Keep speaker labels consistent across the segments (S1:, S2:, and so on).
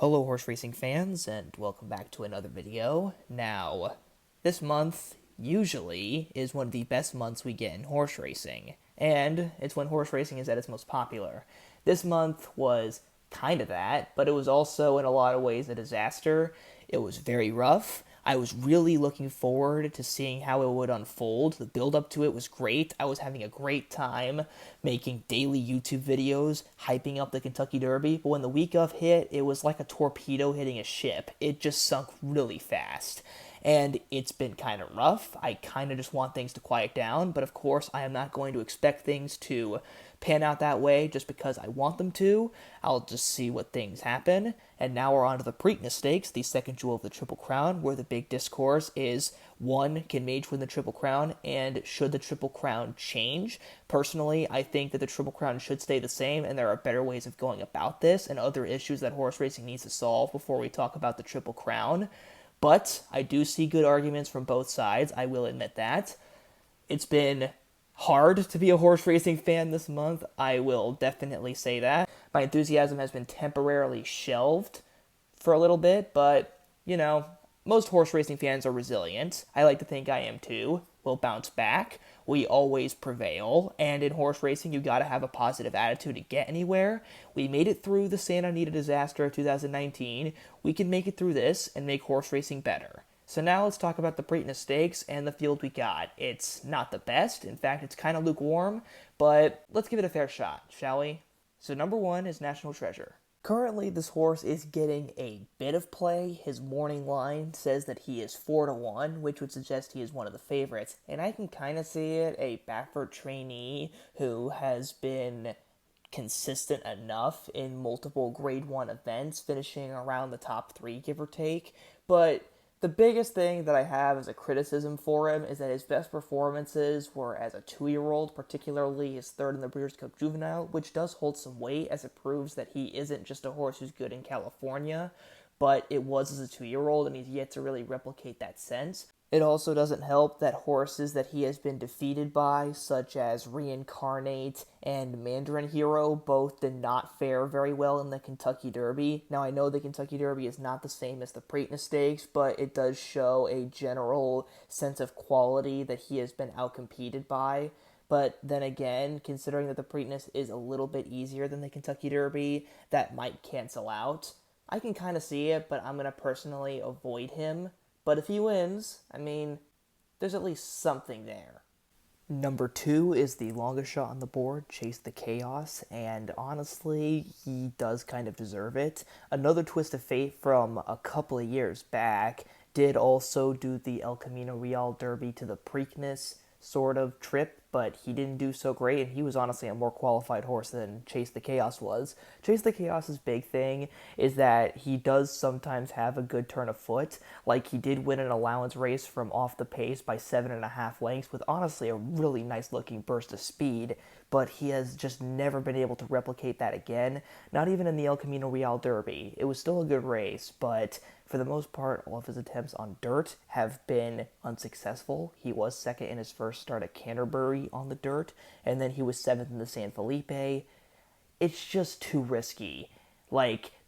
S1: Hello horse racing fans, and welcome back to another video. Now, this month usually is one of the best months we get in horse racing, and it's when horse racing is at its most popular. This month was kind of that, but it was also in a lot of ways a disaster. It was very rough. I was really looking forward to seeing how it would unfold. The build up to it was great. I was having a great time making daily YouTube videos, hyping up the Kentucky Derby. But when the week of hit, it was like a torpedo hitting a ship. It just sunk really fast. And it's been kind of rough. I kind of just want things to quiet down. But of course, I am not going to expect things to pan out that way just because I want them to. I'll just see what things happen. And now we're on to the Preakness Stakes, the second jewel of the Triple Crown, where the big discourse is, one, can Mage win the Triple Crown, and should the Triple Crown change? Personally, I think that the Triple Crown should stay the same, and there are better ways of going about this, and other issues that horse racing needs to solve before we talk about the Triple Crown. But I do see good arguments from both sides, I will admit that. It's been hard to be a horse racing fan this month, I will definitely say that. My enthusiasm has been temporarily shelved for a little bit, but, most horse racing fans are resilient. I like to think I am too. We'll bounce back. We always prevail, and in horse racing, you gotta have a positive attitude to get anywhere. We made it through the Santa Anita disaster of 2019. We can make it through this and make horse racing better. So now let's talk about the Preakness Stakes and the field we got. It's not the best. In fact, it's kind of lukewarm, but let's give it a fair shot, shall we? So number one is National Treasure. Currently, this horse is getting a bit of play. His morning line says that he is 4-1, which would suggest he is one of the favorites. And I can kind of see it, a Backford trainee who has been consistent enough in multiple Grade 1 events, finishing around the top 3, give or take. But the biggest thing that I have as a criticism for him is that his best performances were as a 2-year-old, particularly his third in the Breeders' Cup Juvenile, which does hold some weight as it proves that he isn't just a horse who's good in California, but it was as a 2-year-old, and he's yet to really replicate that sense. It also doesn't help that horses that he has been defeated by, such as Reincarnate and Mandarin Hero, both did not fare very well in the Kentucky Derby. Now, I know the Kentucky Derby is not the same as the Preakness Stakes, but it does show a general sense of quality that he has been outcompeted by. But then again, considering that the Preakness is a little bit easier than the Kentucky Derby, that might cancel out. I can kind of see it, but I'm going to personally avoid him. But if he wins, there's at least something there. Number 2 is the longest shot on the board, Chase the Chaos, and honestly, he does kind of deserve it. Another twist of fate from a couple of years back did also do the El Camino Real Derby to the Preakness sort of trip, but he didn't do so great, and he was honestly a more qualified horse than Chase the Chaos was. Chase the Chaos's big thing is that he does sometimes have a good turn of foot, like he did win an allowance race from off the pace by 7.5 lengths with honestly a really nice looking burst of speed, but he has just never been able to replicate that again, not even in the El Camino Real Derby. It was still a good race, but for the most part, all of his attempts on dirt have been unsuccessful. He was second in his first start at Canterbury on the dirt, and then he was 7th in the San Felipe. It's just too risky.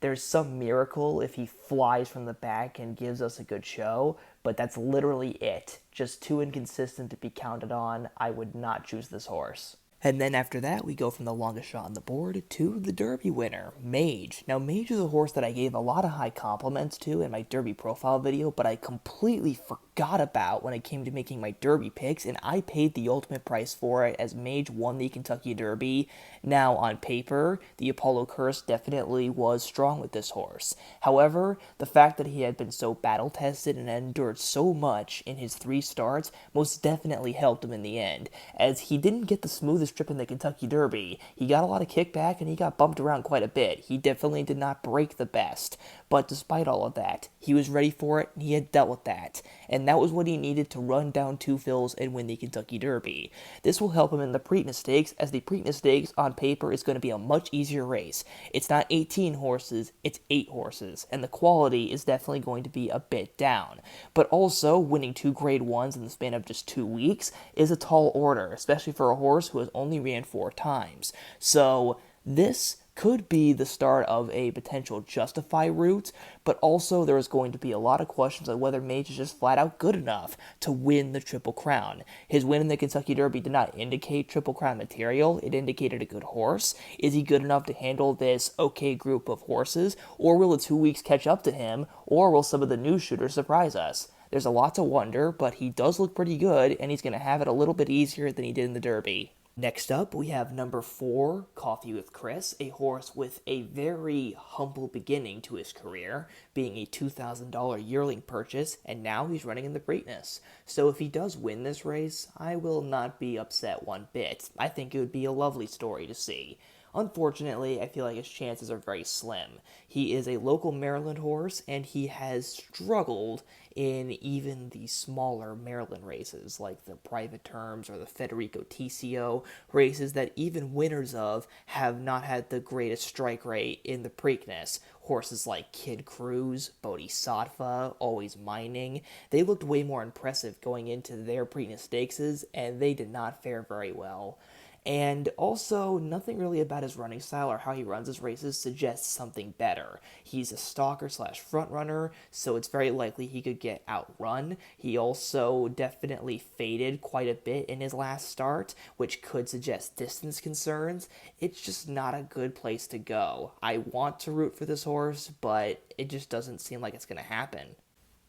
S1: There's some miracle if he flies from the back and gives us a good show, but that's literally it. Just too inconsistent to be counted on. I would not choose this horse. And then after that, we go from the longest shot on the board to the Derby winner, Mage. Now, Mage is a horse that I gave a lot of high compliments to in my Derby profile video, but I completely forgot about when it came to making my Derby picks, and I paid the ultimate price for it as Mage won the Kentucky Derby. Now, on paper, the Apollo Curse definitely was strong with this horse. However, the fact that he had been so battle-tested and endured so much in his 3 starts most definitely helped him in the end, as he didn't get the smoothest trip in the Kentucky Derby. He got a lot of kickback and he got bumped around quite a bit. He definitely did not break the best. But despite all of that, he was ready for it and he had dealt with that. And that was what he needed to run down 2 fills and win the Kentucky Derby. This will help him in the Preakness Stakes, as the Preakness Stakes on paper is going to be a much easier race. It's not 18 horses, it's 8 horses. And the quality is definitely going to be a bit down. But also, winning 2 Grade 1s in the span of just 2 weeks is a tall order, especially for a horse who has only ran 4 times. So this could be the start of a potential Justify route, but also there is going to be a lot of questions on whether Mage is just flat out good enough to win the Triple Crown. His win in the Kentucky Derby did not indicate Triple Crown material, it indicated a good horse. Is he good enough to handle this okay group of horses, or will the 2 weeks catch up to him, or will some of the new shooters surprise us? There's a lot to wonder, but he does look pretty good, and he's going to have it a little bit easier than he did in the Derby. Next up, we have number 4, Coffeewithchris, a horse with a very humble beginning to his career, being a $2,000 yearling purchase, and now he's running in the Preakness. So if he does win this race, I will not be upset one bit. I think it would be a lovely story to see. Unfortunately, I feel like his chances are very slim. He is a local Maryland horse, and he has struggled in even the smaller Maryland races, like the Private Terms or the Federico TCO, races that even winners of have not had the greatest strike rate in the Preakness. Horses like Kid Cruz, Bodhisattva, Always Mining, they looked way more impressive going into their Preakness Stakes, and they did not fare very well. And also, nothing really about his running style or how he runs his races suggests something better. He's a stalker slash front runner, so it's very likely he could get outrun. He also definitely faded quite a bit in his last start, which could suggest distance concerns. It's just not a good place to go. I want to root for this horse, but it just doesn't seem like it's going to happen.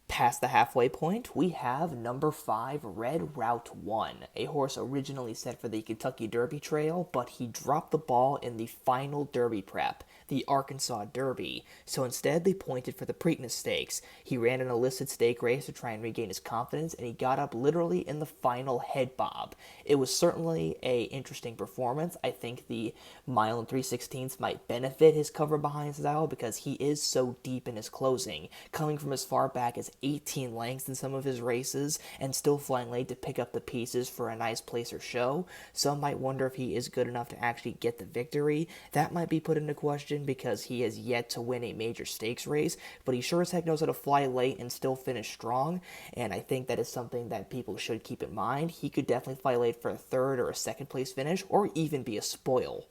S1: Past the halfway point, we have number 5, Red Route 1, a horse originally set for the Kentucky Derby Trail, but he dropped the ball in the final Derby prep, the Arkansas Derby, so instead they pointed for the Preakness Stakes. He ran an illicit stake race to try and regain his confidence, and he got up literally in the final head bob. It was certainly a interesting performance. I think the mile and 3/16 might benefit his cover behind style because he is so deep in his closing, coming from as far back as 18 lengths in some of his races and still flying late to pick up the pieces for a nice place or show. Some might wonder if he is good enough to actually get the victory. That might be put into question because he has yet to win a major stakes race, but he sure as heck knows how to fly late and still finish strong, and I think that is something that people should keep in mind. He could definitely fly late for a third or a second place finish, or even be a spoil.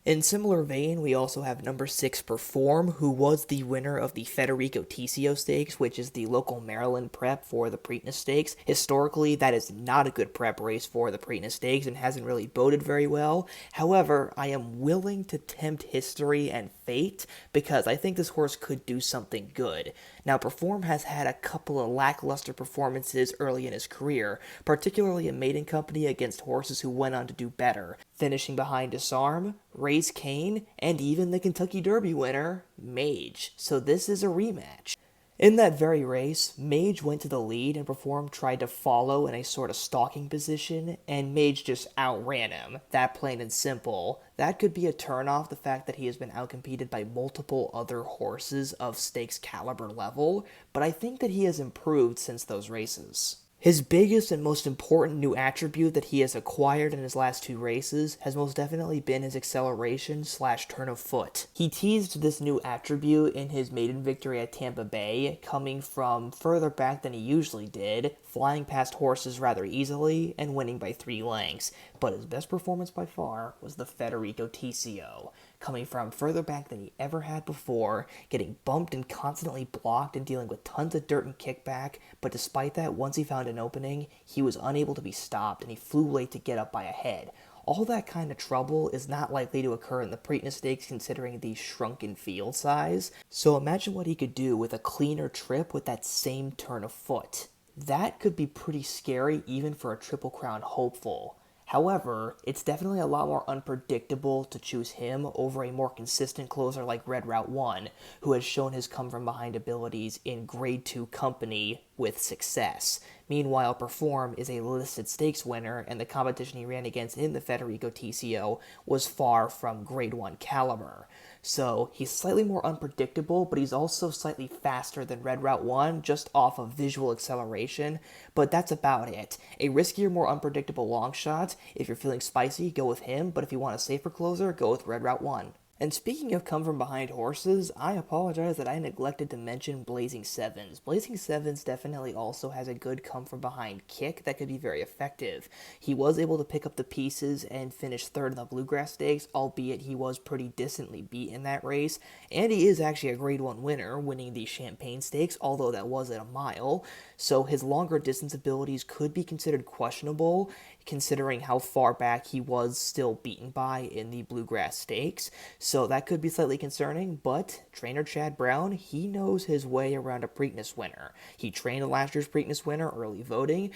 S1: In similar vein, we also have number 6, Perform, who was the winner of the Federico TCO Stakes, which is the local Maryland prep for the Preakness Stakes. Historically, that is not a good prep race for the Preakness Stakes and hasn't really boded very well. However, I am willing to tempt history and fate because I think this horse could do something good. Now, Perform has had a couple of lackluster performances early in his career, particularly in maiden company against horses who went on to do better, finishing behind Disarm, Raise Cain, and even the Kentucky Derby winner, Mage. So this is a rematch. In that very race, Mage went to the lead and Perform tried to follow in a sort of stalking position, and Mage just outran him. That plain and simple. That could be a turnoff, the fact that he has been outcompeted by multiple other horses of stakes caliber level, but I think that he has improved since those races. His biggest and most important new attribute that he has acquired in his last 2 races has most definitely been his acceleration / turn of foot. He teased this new attribute in his maiden victory at Tampa Bay, coming from further back than he usually did, flying past horses rather easily, and winning by 3 lengths. But his best performance by far was the Federico TCO, coming from further back than he ever had before, getting bumped and constantly blocked and dealing with tons of dirt and kickback, but despite that, once he found an opening, he was unable to be stopped and he flew late to get up by a head. All that kind of trouble is not likely to occur in the Preakness Stakes considering the shrunken field size, so imagine what he could do with a cleaner trip with that same turn of foot. That could be pretty scary even for a Triple Crown hopeful. However, it's definitely a lot more unpredictable to choose him over a more consistent closer like Red Route 1, who has shown his come-from-behind abilities in Grade 2 company with success. Meanwhile, Perform is a listed stakes winner, and the competition he ran against in the Federico TCO was far from Grade 1 caliber. So he's slightly more unpredictable, but he's also slightly faster than Red Route 1, just off of visual acceleration, but that's about it. A riskier, more unpredictable long shot, if you're feeling spicy, go with him, but if you want a safer closer, go with Red Route 1. And speaking of come from behind horses, I apologize that I neglected to mention Blazing Sevens. Blazing Sevens definitely also has a good come from behind kick that could be very effective. He was able to pick up the pieces and finish third in the Bluegrass Stakes, albeit he was pretty distantly beat in that race. And he is actually a Grade 1 winner, winning the Champagne Stakes, although that was at a mile. So his longer distance abilities could be considered questionable, considering how far back he was still beaten by in the Bluegrass Stakes. So that could be slightly concerning, but trainer Chad Brown, he knows his way around a Preakness winner. He trained last year's Preakness winner, early voting.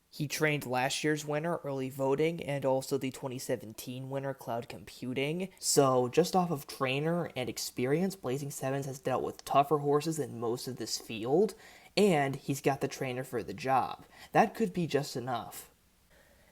S1: He trained last year's winner, early voting, and also the 2017 winner, cloud computing. So just off of trainer and experience, Blazing Sevens has dealt with tougher horses than most of this field, and he's got the trainer for the job. That could be just enough.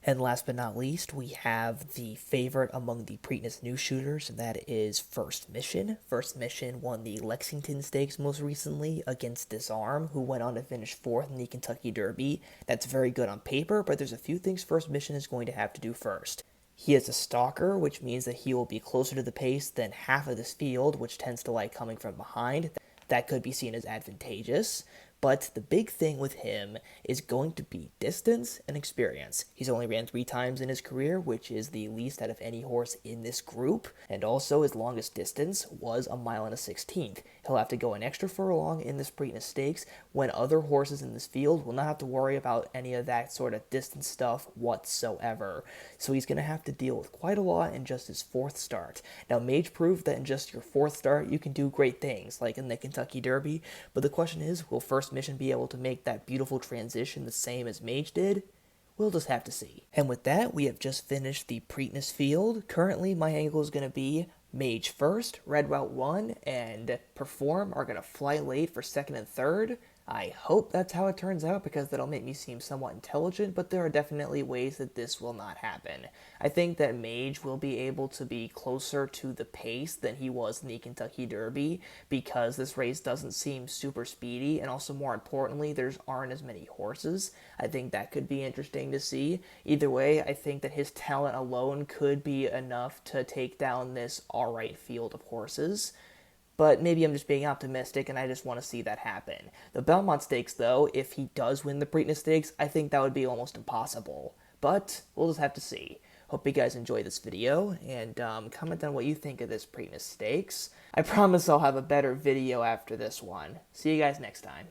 S1: And last but not least, we have the favorite among the Preakness new shooters, and that is First Mission. First Mission won the Lexington Stakes most recently against Disarm, who went on to finish 4th in the Kentucky Derby. That's very good on paper, but there's a few things First Mission is going to have to do first. He is a stalker, which means that he will be closer to the pace than half of this field, which tends to like coming from behind. That could be seen as advantageous. But the big thing with him is going to be distance and experience. He's only ran 3 times in his career, which is the least out of any horse in this group. And also his longest distance was 1 mile and a 16th. He'll have to go an extra furlong in this Preakness Stakes when other horses in this field will not have to worry about any of that sort of distance stuff whatsoever. So he's going to have to deal with quite a lot in just his 4th start. Now Mage proved that in just your 4th start you can do great things, like in the Kentucky Derby, but the question is, will First Mission be able to make that beautiful transition the same as Mage did? We'll just have to see. And with that, we have just finished the Preakness field. Currently, my angle is going to be Mage first, Red Route 1, and Perform are going to fly late for 2nd and 3rd. I hope that's how it turns out, because that'll make me seem somewhat intelligent, but there are definitely ways that this will not happen. I think that Mage will be able to be closer to the pace than he was in the Kentucky Derby, because this race doesn't seem super speedy, and also more importantly, there aren't as many horses. I think that could be interesting to see. Either way, I think that his talent alone could be enough to take down this alright field of horses. But maybe I'm just being optimistic and I just want to see that happen. The Belmont Stakes, though, if he does win the Preakness Stakes, I think that would be almost impossible. But we'll just have to see. Hope you guys enjoyed this video, and comment on what you think of this Preakness Stakes. I promise I'll have a better video after this one. See you guys next time.